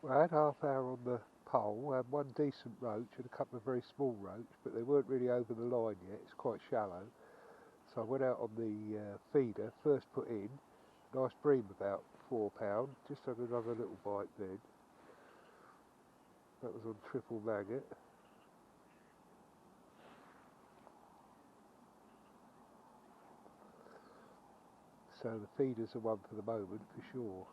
Well, I had half hour on the pole, had one decent roach and a couple of very small roach, but they weren't really over the line yet, it's quite shallow. So I went out on the feeder, first put in, nice bream about £4, just had another little bite then. That was on triple maggot. So the feeder's the one for the moment for sure.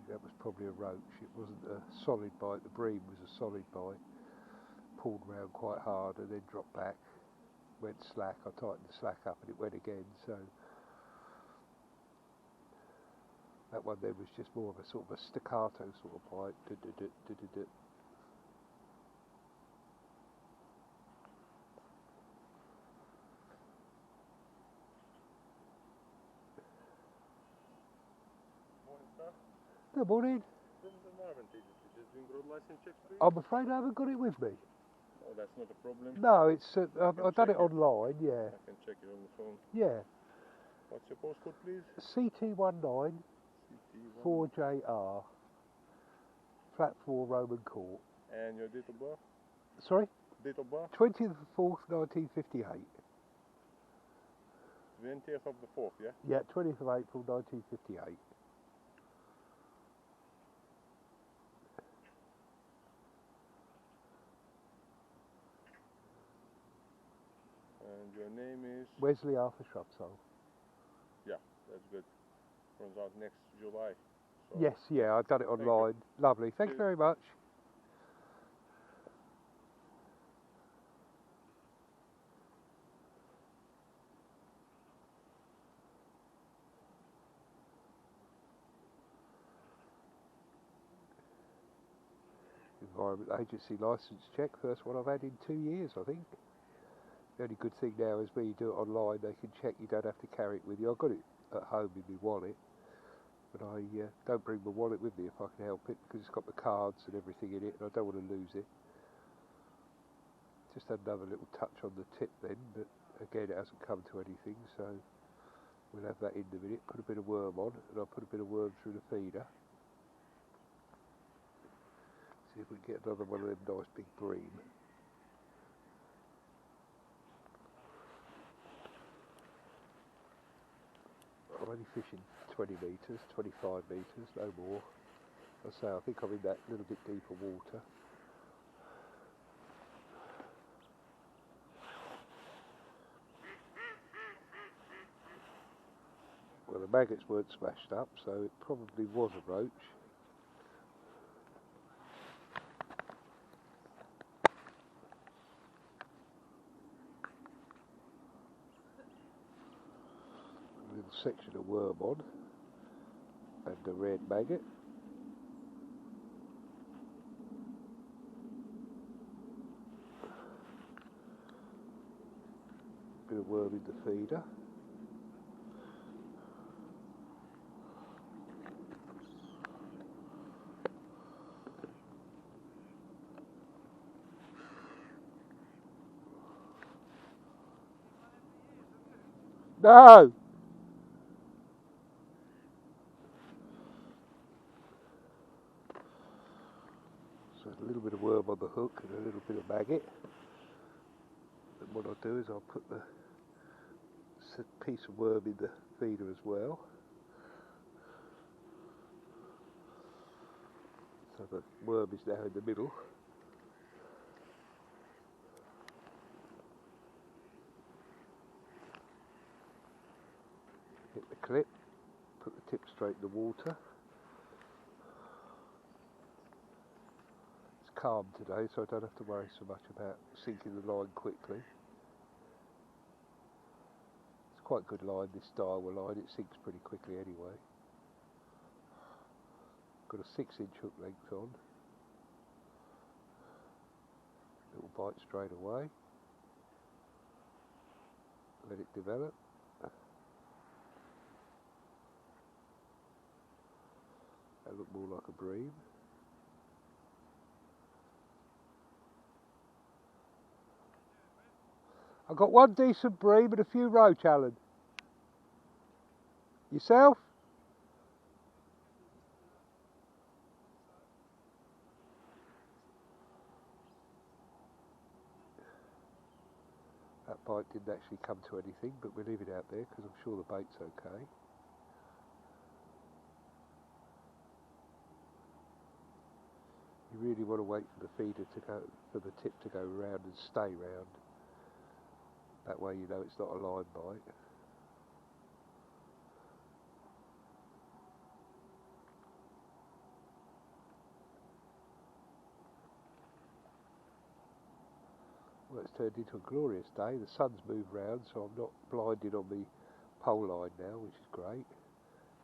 That was probably a roach. It wasn't a solid bite. The bream was a solid bite. Pulled round quite hard and then dropped back. Went slack. I tightened the slack up and it went again. So that one then was just more of a sort of a staccato sort of bite. Morning, sir. Good morning. From the environment agency, just doing road license checks for you? I'm afraid I haven't got it with me. Oh, that's not a problem. No, it's I've done it check it. online. Yeah. I can check it on the phone. Yeah. What's your postcode, please? CT19 CT1. 4JR. Flat 4 Roman Court. And your date of birth? Sorry? Date of birth? 20th of the 4th, 1958. 20th of the 4th, yeah? Yeah, 20th of April, 1958. And your name is? Wesley Arthur Shrubsole. Yeah, that's good. Runs out next July. So Yes, yeah, I've done it online. Lovely. Thank you very much. Environment Agency licence check, first one I've had in 2 years, I think. The only good thing now is when you do it online, they can check, you don't have to carry it with you. I've got it at home in my wallet, but I don't bring my wallet with me if I can help it, because it's got the cards and everything in it, and I don't want to lose it. Just had another little touch on the tip then, but again it hasn't come to anything, so we'll have that in a minute. Put a bit of worm on, and I'll put a bit of worm through the feeder. See if we can get another one of them nice big bream. I'm only fishing 20 metres, 25 metres, no more. I say, I think I'm in that little bit deeper water. Well, the maggots weren't smashed up, so it probably was a roach. A little section of worm on, and a red maggot. Bit of worm in the feeder. No! So a little bit of worm on the hook and a little bit of maggot. And what I'll do is I'll put the piece of worm in the feeder as well. So the worm is now in the middle. Hit the clip, put the tip straight in the water. It's calm today, so I don't have to worry so much about sinking the line quickly. It's quite a good line, this Daiwa line, it sinks pretty quickly anyway. Got a 6-inch hook length on. Little bite straight away. Let it develop. And That looked more like a bream. I've got one decent bream and a few roach, Alan. Yourself? That bite didn't actually come to anything, but we'll leave it out there because I'm sure the bait's okay. You really want to wait for the feeder to go, for the tip to go round and stay round. That way you know it's not a line bite. Well, it's turned into a glorious day. The sun's moved round, so I'm not blinded on the pole line now, which is great.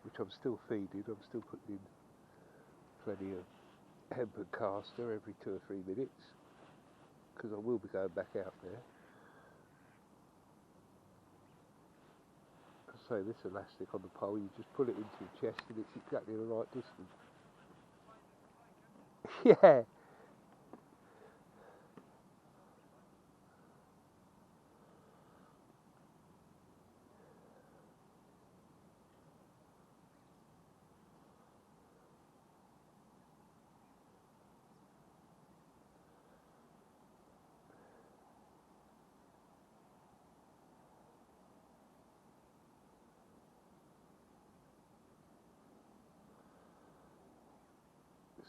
Which I'm still feeding. I'm still putting in plenty of hemp and caster every 2 or 3 minutes, because I will be going back out there. So this elastic on the pole, you just pull it into your chest and it's exactly the right distance. Yeah.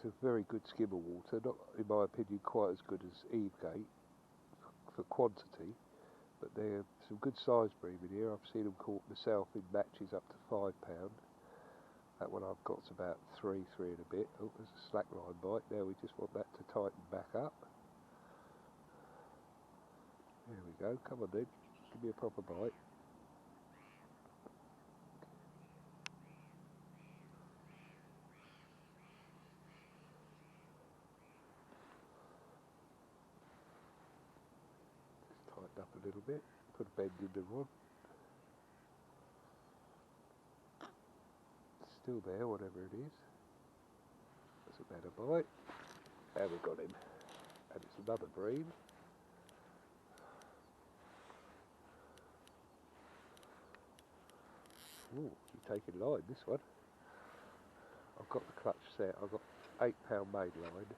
It's a very good skimmer water, not in my opinion quite as good as Evegate for quantity, but they're some good size bream in here. I've seen them caught myself in matches up to £5. That one I've got's about 3 and a bit. Oh, there's a slack line bite. Now we just want that to tighten back up. There we go, come on then, give me a proper bite. Tighten up a little bit, put a bend in the rod. It's still there, whatever it is. That's a better bite. And we've got him. And it's another bream. Ooh, you're taking line, this one. I've got the clutch set. I've got £8 main line.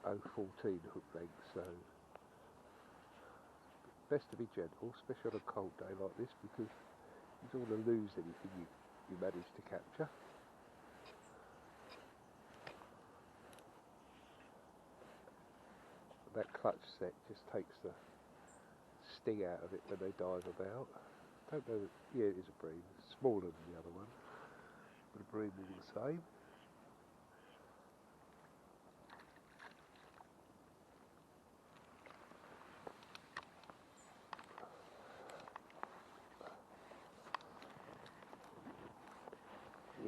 0.14 hook length, so best to be gentle, especially on a cold day like this, because you don't want to lose anything you manage to capture. That clutch set just takes the sting out of it when they dive about. Don't know, yeah, it is a bream. It's smaller than the other one, but a bream all the same.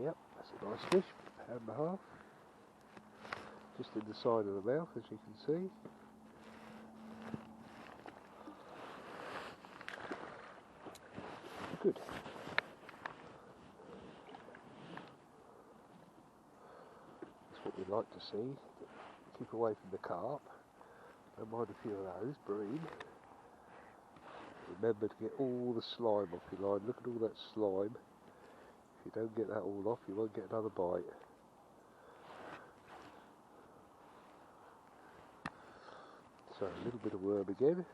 Yep, that's a nice fish, £1.5. Just in the side of the mouth, as you can see. Good. That's what we like to see. Keep away from the carp. Don't mind a few of those, bream. Remember to get all the slime off your line. Look at all that slime. If you don't get that all off, you won't get another bite. So a little bit of worm again.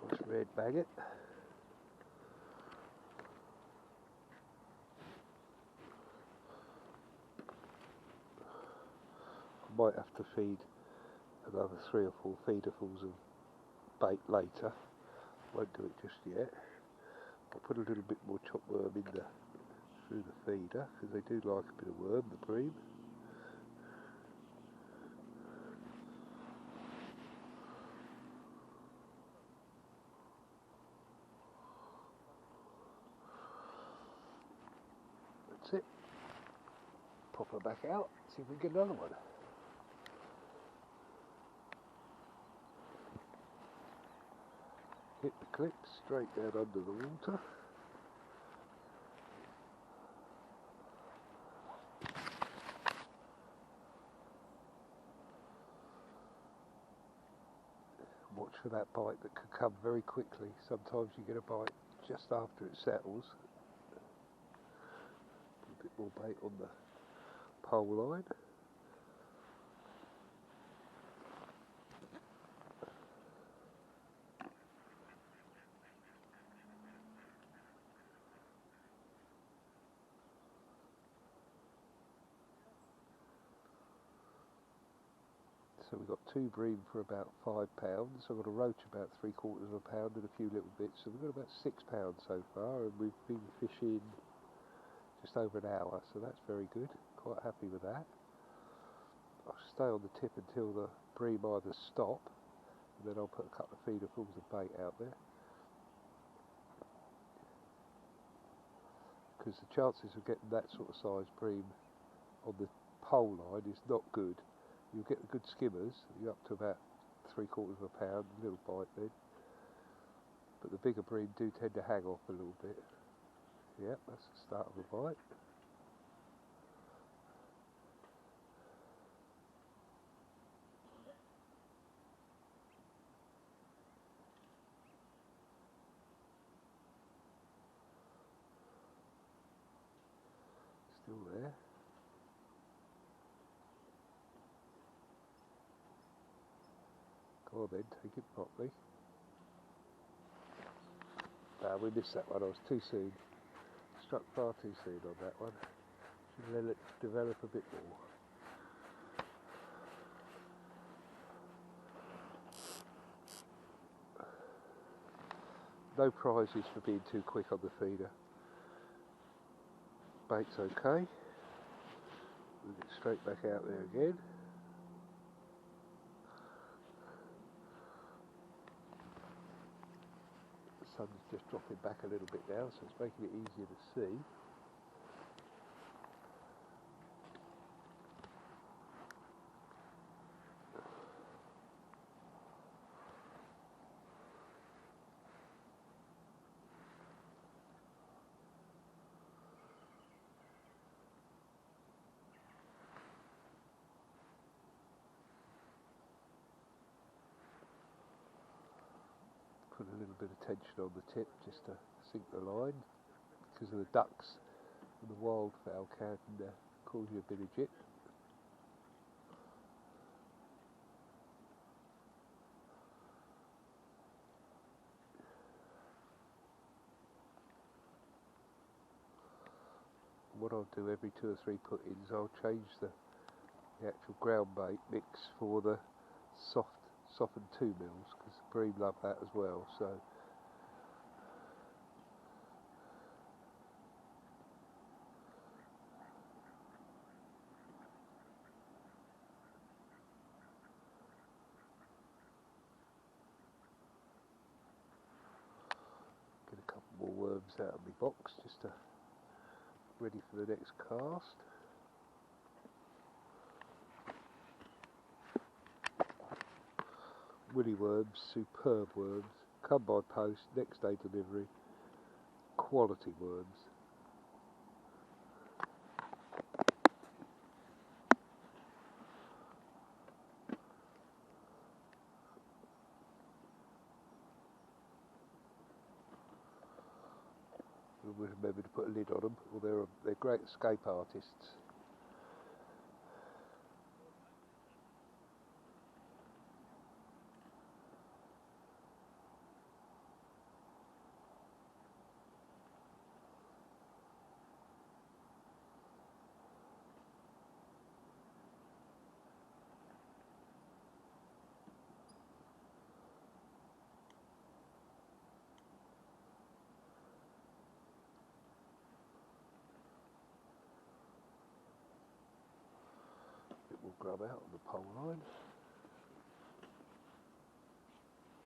Nice red maggot. Might have to feed another 3 or 4 feederfuls of bait later. Won't do it just yet. I'll put a little bit more chopped worm in through the feeder, because they do like a bit of worm, the bream. pop her back out, see if we can get another one. Hit the clip straight down under the water. Watch for that bite that could come very quickly. Sometimes you get a bite just after it settles. A bit more bait on the pole line. So we've got 2 bream for about £5. I've got a roach about £3/4 of a pound and a few little bits. So we've got about £6 so far, and we've been fishing just over an hour, so that's very good. Quite happy with that. I'll stay on the tip until the bream either stop, and then I'll put a couple of feederfuls of bait out there. Because the chances of getting that sort of size bream on the pole line is not good. You'll get the good skimmers, you're up to about £3/4 of a pound, a little bite then. But the bigger bream do tend to hang off a little bit. Yep, that's the start of a bite. Still there. Go on then, take it properly. We missed that one, I was too soon. Struck far too soon on that one. Should let it develop a bit more. No prizes for being too quick on the feeder. Bait's okay. We'll get straight back out there again. The sun's just dropping back a little bit now, so it's making it easier to see. Put a little bit of tension on the tip just to sink the line, because of the ducks and the wildfowl can cause you a bit of jip. What I'll do every 2 or 3 put-ins, I'll change the actual ground bait mix for the softened 2 mils, because the bream love that as well. So get a couple more worms out of my box just to ready for the next cast. Willy worms, superb worms, come by post, next day delivery, quality worms. Always remember to put a lid on them, or they're great escape artists. Grub out on the pole line.